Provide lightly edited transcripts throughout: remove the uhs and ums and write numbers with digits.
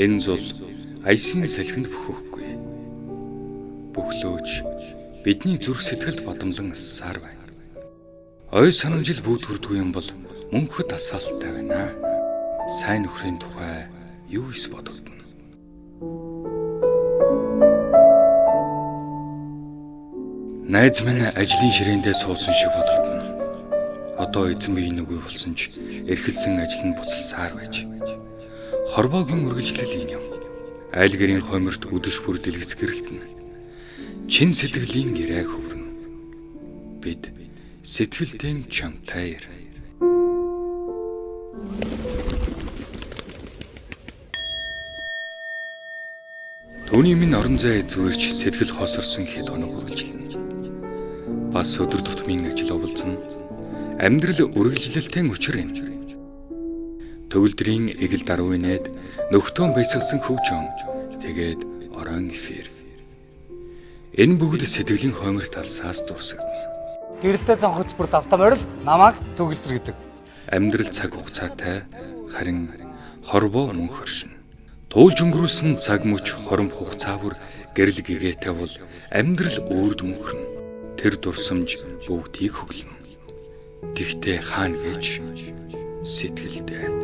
Энэ зул аясын салхинд бүхэхгүй. Бөхлөөж бидний зүрх сэтгэлд бадамлан эссаар байна. Ой санамжил бүүдгэрдгүй юм бол мөнхөд асаалттай байна. Сайн нөхрийн тухай юу ис бодогдно? Найз минь ажлын ширээндээ суусан шиг бодогдно. Одоо эзэн биеийн нүгүй болсон ч эрхэлсэн ажил нь буцалсаар байж. Хорвоогийн үргэлжлэл энэ юм. Айл гэрийн хомирт өдөш бүр дэлгэц гэрэлтэнэ. Чин сэтгэлийн гэрээ хөврөн. Бид сэтгэлдээ чамтай ир. Түүний минь орон зай эзүүрч сэтгэл хосорсон хэд хоног үргэлжлэнэ. Бас өдөр тутмын ажил оволцсон. Амьдрал үргэлжлэлтэй өчрөн. Төгөлдрийн эгэл даруй нээд нөхтөн бясагсан хөвжөн тэгээд орон эфир. Энэ бүгд сэтгэлийн хомир талсаас дурсагдана. Гэрэлтэй цан хөтөлбөр давтам орил намайг төгөлдөр гэдэг. Амьдрал цаг хугацаатай харин хорвоо мөн хоршин. Туулж өнгөрүүлсэн цаг мөч хоромх хугацаа бүр гэрэл гэгээтэй бол амьдрал үрд мөнхрөн. Тэр дурсамж бүгдийг хөглөн. Гэхдээ хаана гэж сэтгэлдээ.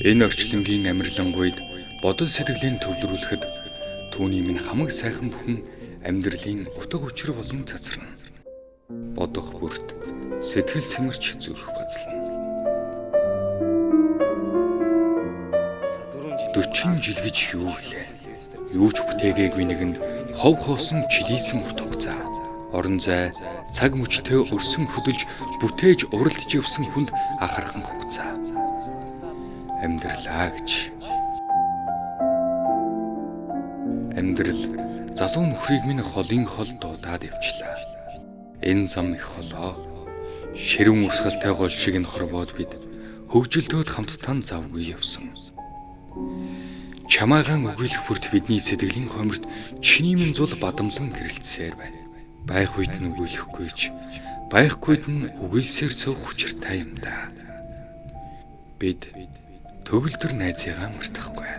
Энэ орчлонгийн амьрлангуйд бодол сэтгэлийн төвлөрүүлэхэд түүний минь хамаг сайхан бүхэн амьдралын утга учир болон цацрана. Бодох бүрт сэтгэл сэмэрч зүрх базлана. 40 жил гэж юу вэ? Юу ч бүтээгээгүй нэгэнд хов хоосон чилийсэн урт хугацаа. Орон зай цаг мөчтөө өрсөн хөдөлж бүтээж уралдж явсан хүнд ахархан хугацаа. Амьдралаа гэж. Амьдрал залуу нөхрийг минь холын хол дуудаад явчлаа. Энэ зам их холоо. Ширүүн урсгалтай гол шиг нь хорвоод бид хөвгөлдөөд хамттан завгүй явсан. Чамаагаан өгүүлэх бүрт бидний сэтгэлийн хомирт чиний минь зул бадамлан гэрэлтсээр байна. Байх үед нь өгүүлэхгүй ч байхгүйд нь үгүйсээр суух хүчиртэй юм да. Бид төгөлдөр найзыгаа мартахгүй.